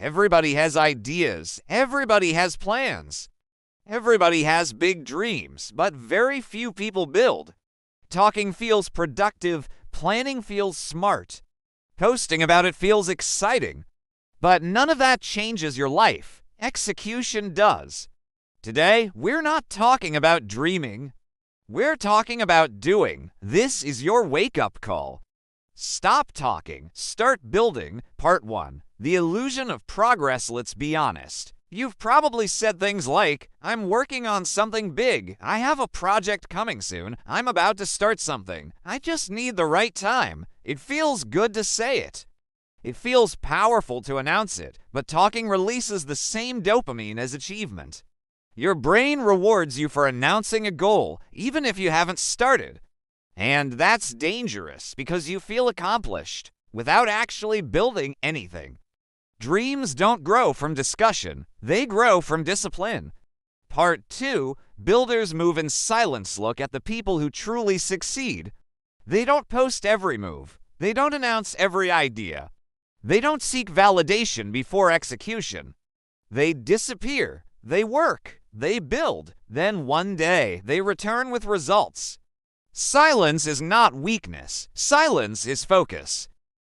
Everybody has ideas. Everybody has plans. Everybody has big dreams, but very few people build. Talking feels productive. Planning feels smart. Posting about it feels exciting. But none of that changes your life. Execution does. Today, we're not talking about dreaming. We're talking about doing. This is your wake-up call. Stop talking. Start building. Part 1. The illusion of progress. Let's be honest. You've probably said things like, I'm working on something big. I have a project coming soon. I'm about to start something. I just need the right time. It feels good to say it. It feels powerful to announce it, but talking releases the same dopamine as achievement. Your brain rewards you for announcing a goal, even if you haven't started. And that's dangerous because you feel accomplished without actually building anything. Dreams don't grow from discussion, they grow from discipline. Part 2, builders move in silence. Look at the people who truly succeed. They don't post every move. They don't announce every idea. They don't seek validation before execution. They disappear. They work. They build. Then one day, they return with results. Silence is not weakness. Silence is focus.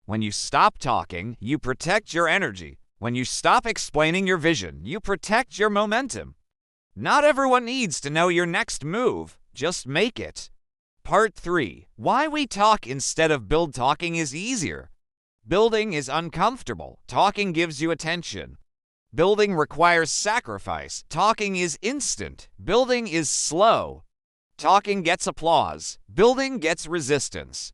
When you stop talking, you protect your energy. When you stop explaining your vision, you protect your momentum. Not everyone needs to know your next move. Just make it. Part 3. Why we talk instead of build. Talking is easier. Building is uncomfortable. Talking gives you attention. Building requires sacrifice. Talking is instant. Building is slow. Talking gets applause. Building gets resistance.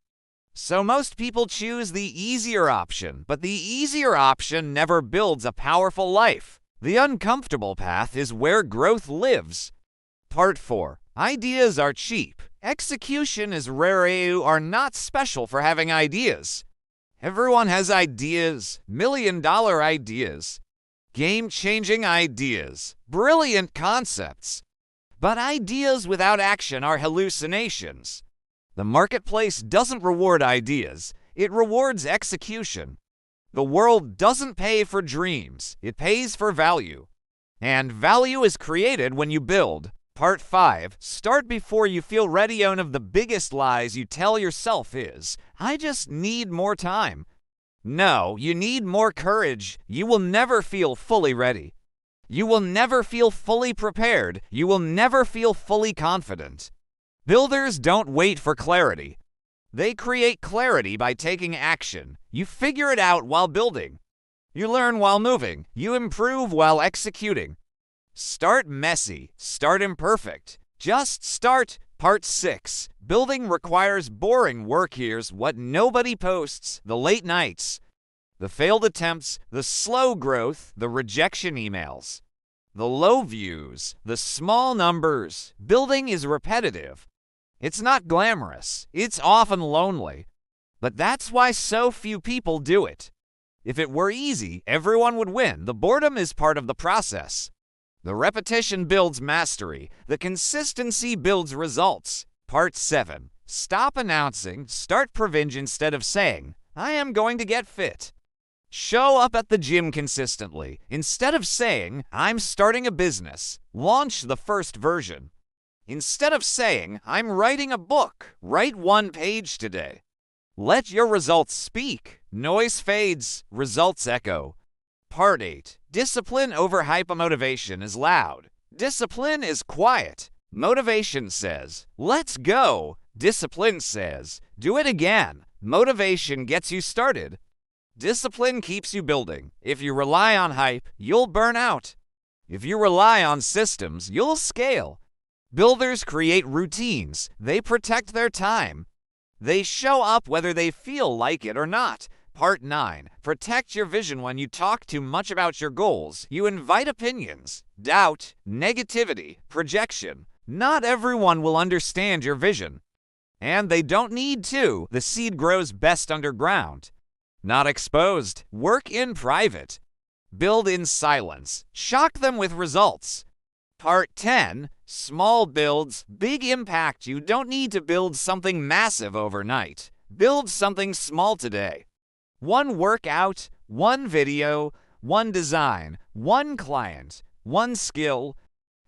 So most people choose the easier option, but the easier option never builds a powerful life. The uncomfortable path is where growth lives. Part 4. Ideas are cheap. Execution is rare. You are not special for having ideas. Everyone has ideas, million-dollar ideas, game-changing ideas, brilliant concepts. But ideas without action are hallucinations. The marketplace doesn't reward ideas, it rewards execution. The world doesn't pay for dreams, it pays for value. And value is created when you build. Part 5. Start before you feel ready. One of the biggest lies you tell yourself is, I just need more time. No, you need more courage. You will never feel fully ready. You will never feel fully prepared. You will never feel fully confident. Builders don't wait for clarity. They create clarity by taking action. You figure it out while building. You learn while moving. You improve while executing. Start messy. Start imperfect. Just start. Part 6. Building requires boring work. Here's what nobody posts: the late nights, the failed attempts, the slow growth, the rejection emails, the low views, the small numbers. Building is repetitive. It's not glamorous. It's often lonely. But that's why so few people do it. If it were easy, everyone would win. The boredom is part of the process. The repetition builds mastery. The consistency builds results. Part 7. Stop announcing. Start prevention. Instead of saying, I am going to get fit, show up at the gym consistently. Instead of saying, I'm starting a business, launch the first version. Instead of saying, I'm writing a book, write 1 page today. Let your results speak. Noise fades, results echo. Part 8. Discipline over hype. Motivation is loud. Discipline is quiet. Motivation says, let's go. Discipline says, do it again. Motivation gets you started. Discipline keeps you building. If you rely on hype, you'll burn out. If you rely on systems, you'll scale. Builders create routines. They protect their time. They show up whether they feel like it or not. Part 9. Protect your vision. When you talk too much about your goals, you invite opinions, doubt, negativity, projection. Not everyone will understand your vision. And they don't need to. The seed grows best underground, not exposed. Work in private. Build in silence. Shock them with results. Part 10. Small builds, big impact. You don't need to build something massive overnight. Build something small today. 1 workout, 1 video, one design, one client, one skill.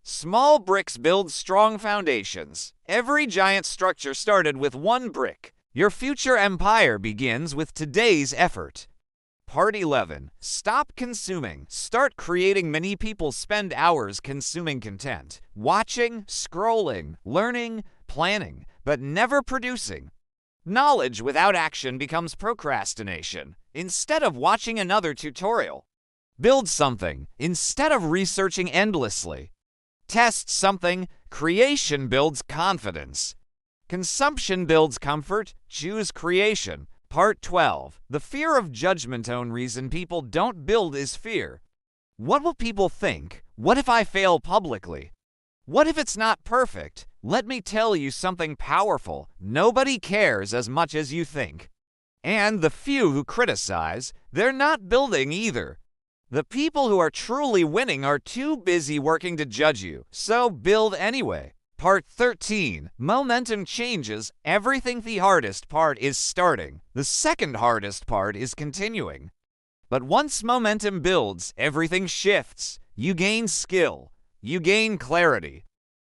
Small bricks build strong foundations. Every giant structure started with one brick. Your future empire begins with today's effort. Part 11. Stop consuming. Start creating. Many people spend hours consuming content, watching, scrolling, learning, planning, but never producing. Knowledge without action becomes procrastination. Instead of watching another tutorial, build something instead of researching endlessly. Test something. Creation builds confidence. Consumption builds comfort. Choose creation. Part 12. The fear of judgment. Own reason people don't build is fear. What will people think? What if I fail publicly? What if it's not perfect? Let me tell you something powerful. Nobody cares as much as you think. And the few who criticize, they're not building either. The people who are truly winning are too busy working to judge you, so build anyway. Part 13. Momentum changes everything. The hardest part is starting. The second hardest part is continuing. But once momentum builds, everything shifts. You gain skill. You gain clarity.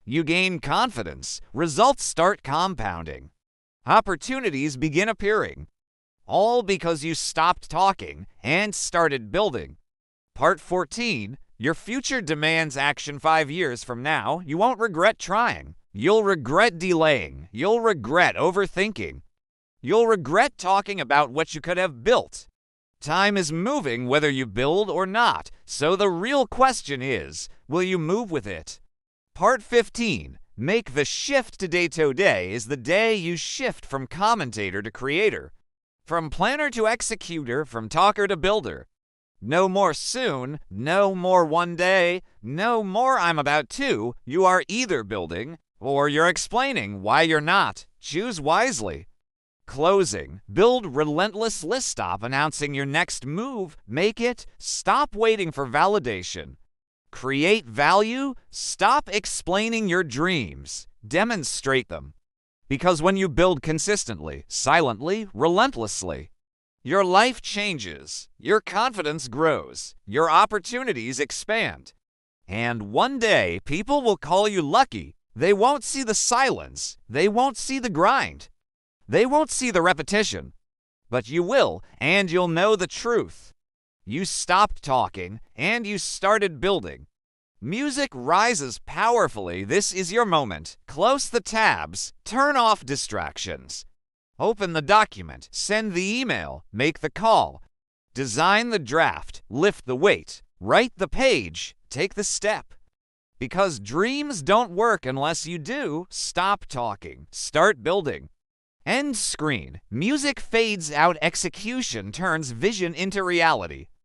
You gain confidence. Results start compounding. Opportunities begin appearing. All because you stopped talking and started building. Part 14. Your future demands action. 5 years from now, you won't regret trying. You'll regret delaying. You'll regret overthinking. You'll regret talking about what you could have built. Time is moving whether you build or not, so the real question is, will you move with it? Part 15. Make the shift. Today is the day you shift from commentator to creator, from planner to executor, from talker to builder. No more soon, no more one day, no more I'm about to. You are either building or you're explaining why you're not. Choose wisely. Closing. Build relentlessly. Stop announcing your next move. Make it. Stop waiting for validation. Create value. Stop explaining your dreams. Demonstrate them. Because when you build consistently, silently, relentlessly, your life changes, your confidence grows, your opportunities expand. And one day, people will call you lucky. They won't see the silence. They won't see the grind. They won't see the repetition. But you will, and you'll know the truth. You stopped talking, and you started building. Music rises powerfully. This is your moment. Close the tabs. Turn off distractions. Open the document, send the email, make the call, design the draft, lift the weight, write the page, take the step. Because dreams don't work unless you do. Stop talking, start building. End screen. Music fades out. Execution turns vision into reality.